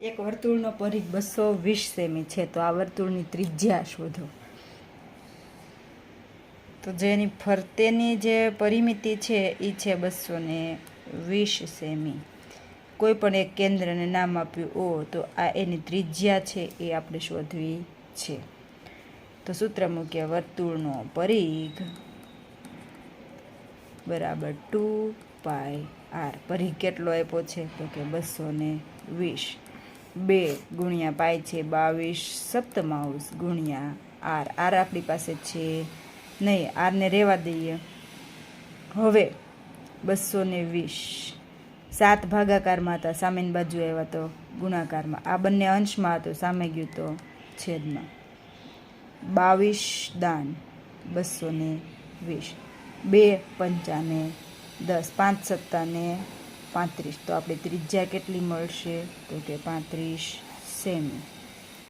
એક વર્તુળનો પરિઘ 220 સેમી છે, તો આ વર્તુળની ત્રિજ્યા શોધો. તો જેની ફરતેની જે પરિમિતિ છે એ છે 220 સેમી. કોઈ પણ એક કેન્દ્રને નામ આપ્યું O, તો આ એની ત્રિજ્યા છે એ આપણે શોધવી છે. તો સૂત્ર મૂકીએ, વર્તુળનો પરિઘ બરાબર 2πr. પરિઘ કેટલો આપ્યો છે? તો કે 220. 2 ગુણ્યા પાઈ છે 22/7 ગુણ્યા r. r આપણી પાસે છે નહીં, આરને રહેવા દઈએ. હવે 220 7 ભાગાકારમાં હતા, સામેની બાજુ આવ્યા તો ગુણાકારમાં. આ બંને અંશમાં હતું, સામે ગયું તો છેદમાં. 22 દાન 220. 2 પંચાને 10, 5 સત્તાને 35. તો આપણી ત્રિજ્યા કેટલી મળશે? તો કે 35 સેમી.